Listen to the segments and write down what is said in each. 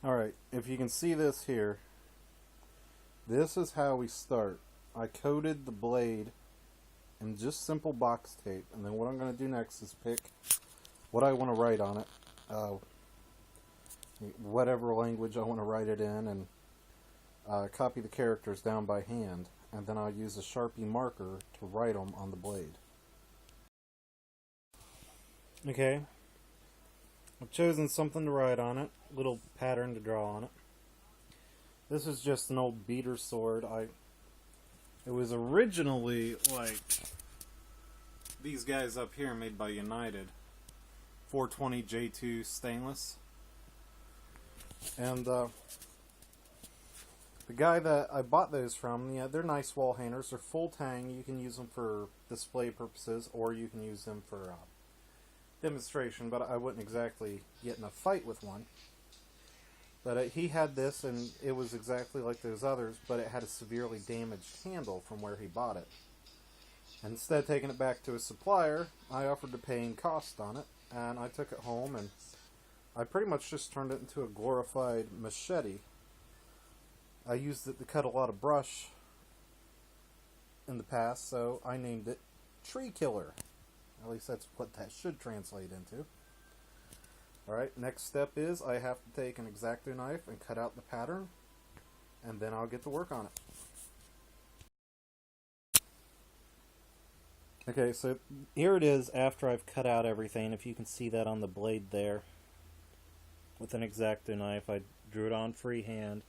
Alright, if you can see this here, this is how we start. I coated the blade in just simple box tape, and then what I'm going to do next is pick what I want to write on it, whatever language I want to write it in, and copy the characters down by hand, and then I'll use a Sharpie marker to write them on the blade. Okay, I've chosen something to write on it, little pattern to draw on it. This is just an old beater sword. It was originally like these guys up here made by United, 420 J2 stainless, and the guy that I bought those from, yeah, they're nice wall hangers. They're full tang. You can use them for display purposes, or you can use them for demonstration, but I wouldn't exactly get in a fight with one. But he had this, and it was exactly like those others, but it had a severely damaged handle from where he bought it. And instead of taking it back to a supplier, I offered to pay in cost on it, and I took it home, and I pretty much just turned it into a glorified machete. I used it to cut a lot of brush in the past, so I named it Tree Killer. At least that's what that should translate into. Alright, next step is I have to take an X-Acto knife and cut out the pattern, and then I'll get to work on it. Okay, so here it is after I've cut out everything. If you can see that on the blade there. With an X-Acto knife, I drew it on freehand,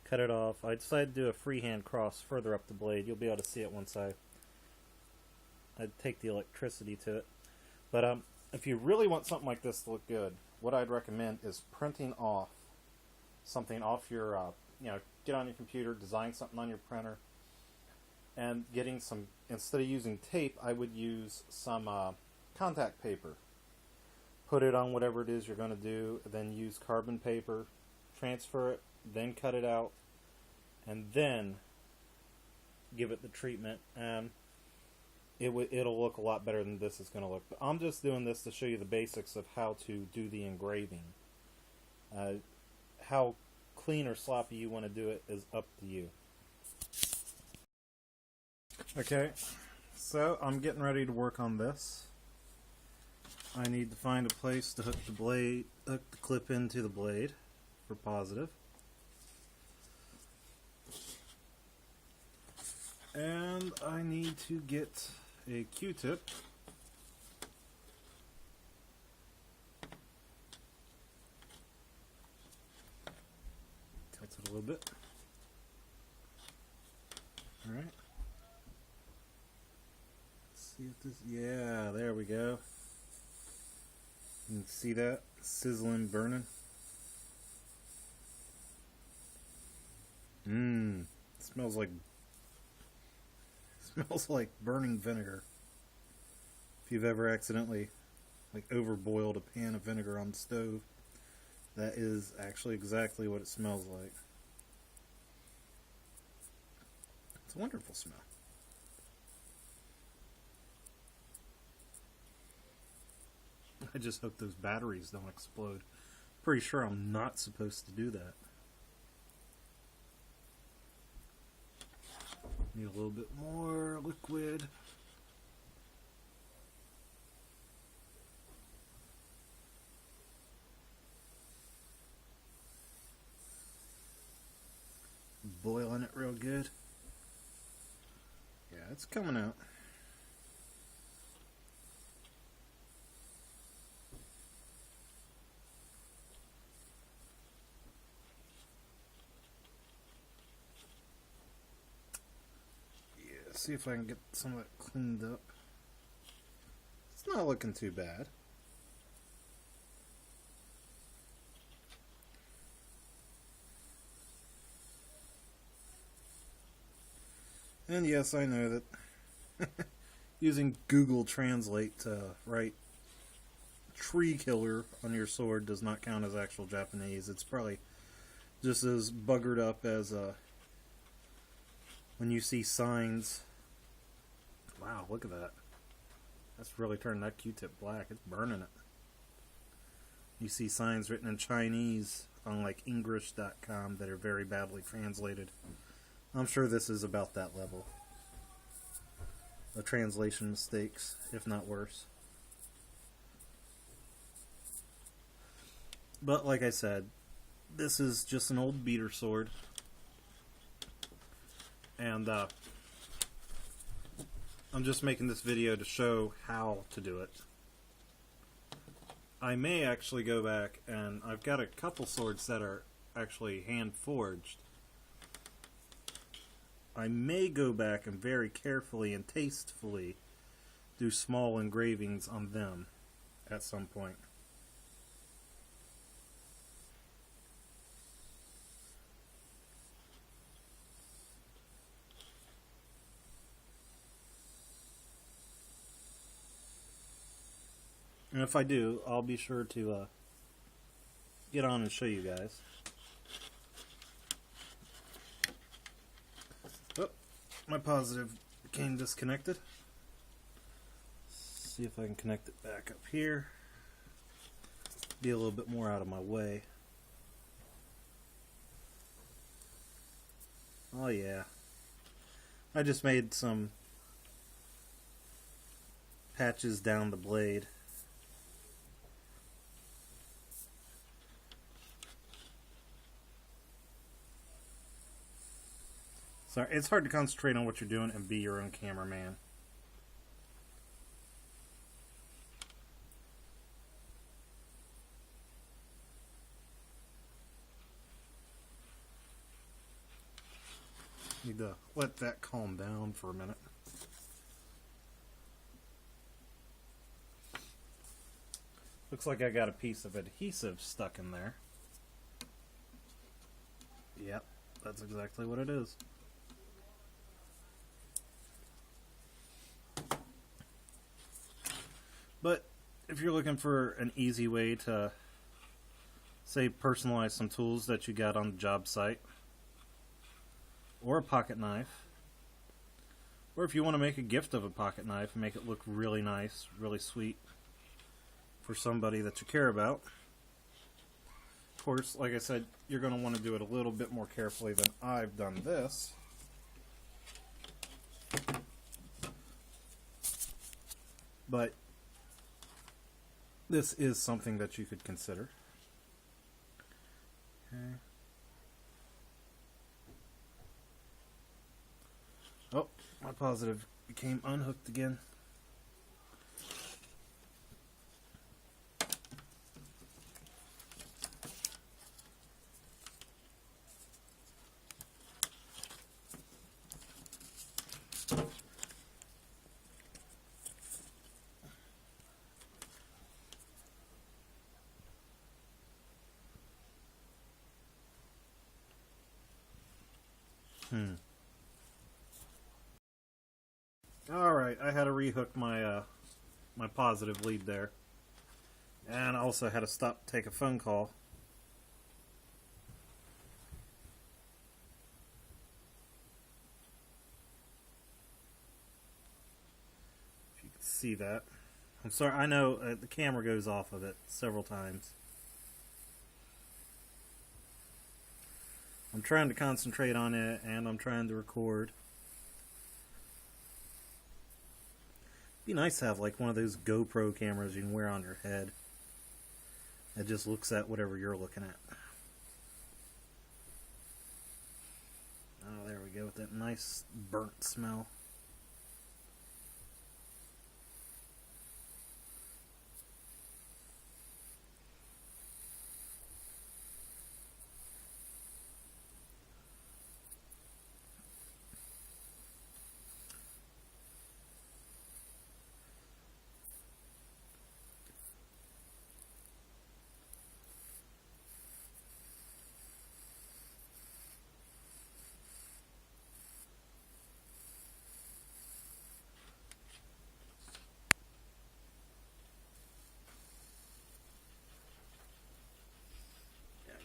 cut it off. I decided to do a freehand cross further up the blade. You'll be able to see it once I take the electricity to it. But if you really want something like this to look good, what I'd recommend is printing off something off your, get on your computer, design something on your printer, and getting some, instead of using tape, I would use some contact paper. Put it on whatever it is you're going to do, then use carbon paper, transfer it, then cut it out, and then give it the treatment. It'll look a lot better than this is going to look. But I'm just doing this to show you the basics of how to do the engraving. How clean or sloppy you want to do it is up to you. Okay, so I'm getting ready to work on this. I need to find a place to hook the clip into the blade for positive. And I need to get a Q-tip. Tilt it a little bit. Alright. See if this, yeah, there we go. You can see that sizzling, burning. Smells like burning vinegar. If you've ever accidentally overboiled a pan of vinegar on the stove, that is actually exactly what it smells like. It's a wonderful smell. I just hope those batteries don't explode. Pretty sure I'm not supposed to do that. Need a little bit more liquid. Boiling it real good. Yeah, it's coming out. See if I can get some of that cleaned up. It's not looking too bad. And yes, I know that using Google Translate to write tree killer on your sword does not count as actual Japanese. It's probably just as buggered up as when you see signs. Wow, look at that. That's really turning that Q-tip black. It's burning it. You see signs written in Chinese on like English.com that are very badly translated. I'm sure this is about that level. The translation mistakes, if not worse. But like I said, this is just an old beater sword. And I'm just making this video to show how to do it. I may actually go back, and I've got a couple swords that are actually hand forged. I may go back and very carefully and tastefully do small engravings on them at some point. And if I do, I'll be sure to get on and show you guys. Oh, my positive became disconnected. Let's see if I can connect it back up here. Be a little bit more out of my way. Oh yeah. I just made some patches down the blade. Sorry, it's hard to concentrate on what you're doing and be your own cameraman. Need to let that calm down for a minute. Looks like I got a piece of adhesive stuck in there. Yep, that's exactly what it is. But if you're looking for an easy way to, say, personalize some tools that you got on the job site, or a pocket knife, or if you want to make a gift of a pocket knife and make it look really nice, really sweet for somebody that you care about, of course, like I said, you're going to want to do it a little bit more carefully than I've done this. But this is something that you could consider. Okay. Oh, my positive became unhooked again. Alright, I had to rehook my my positive lead there. And I also had to stop to take a phone call. If you can see that. I'm sorry, I know the camera goes off of it several times. I'm trying to concentrate on it, and I'm trying to record. Be nice to have like one of those GoPro cameras you can wear on your head. It just looks at whatever you're looking at. Oh, there we go with that nice burnt smell.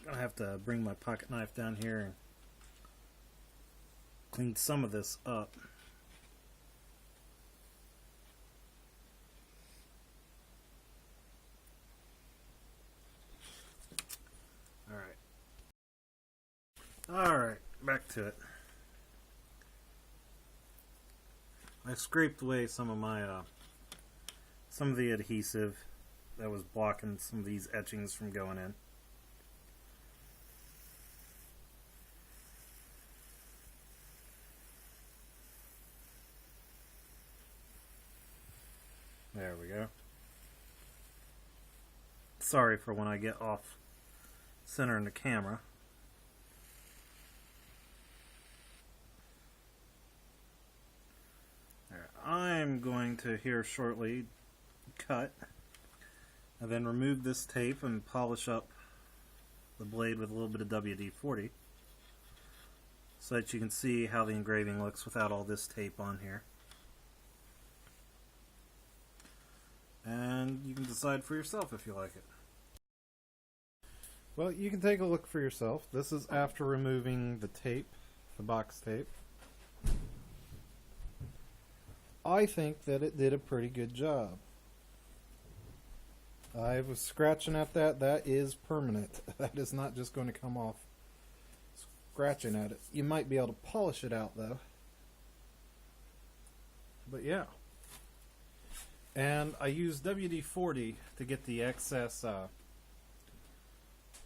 I'm gonna have to bring my pocket knife down here and clean some of this up. Alright, Alright, back to it. I scraped away some of my some of the adhesive that was blocking some of these etchings from going in. There we go. Sorry for when I get off center in the camera. There. I'm going to here shortly cut and then remove this tape and polish up the blade with a little bit of WD-40 so that you can see how the engraving looks without all this tape on here. And you can decide for yourself if you like it. Well, you can take a look for yourself. This is after removing the tape, the box tape. I think that it did a pretty good job. I was scratching at that. That is permanent. That is not just going to come off scratching at it. You might be able to polish it out though. But yeah. And I used WD-40 to get the excess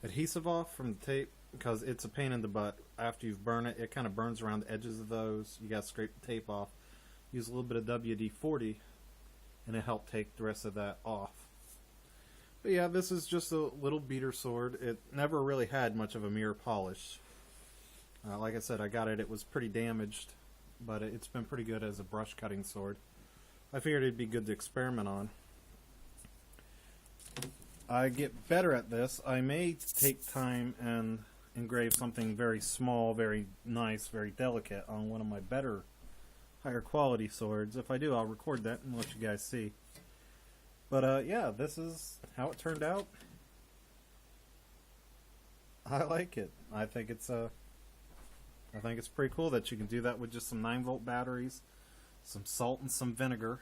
adhesive off from the tape because it's a pain in the butt. After you've burned it, it kind of burns around the edges of those. You got to scrape the tape off. Use a little bit of WD-40 and it helped take the rest of that off. But yeah, this is just a little beater sword. It never really had much of a mirror polish. Like I said, I got it. It was pretty damaged, but it's been pretty good as a brush cutting sword. I figured it'd be good to experiment on. I get better at this. I may take time and engrave something very small, very nice, very delicate on one of my better, higher quality swords. If I do, I'll record that and let you guys see. But yeah, this is how it turned out. I like it. I think it's pretty cool that you can do that with just some 9-volt batteries, some salt and some vinegar,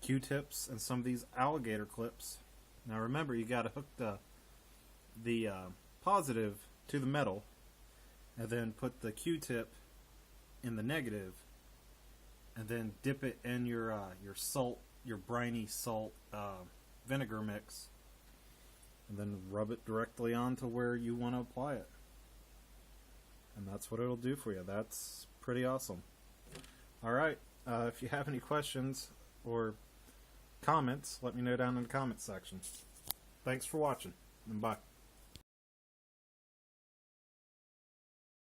Q-tips, and some of these alligator clips. Now remember, you got to hook the positive to the metal, and then put the Q-tip in the negative, and then dip it in your salt, your briny salt vinegar mix, and then rub it directly onto where you want to apply it. And that's what it'll do for you. That's pretty awesome. Alright, if you have any questions or comments, let me know down in the comments section. Thanks for watching, and bye.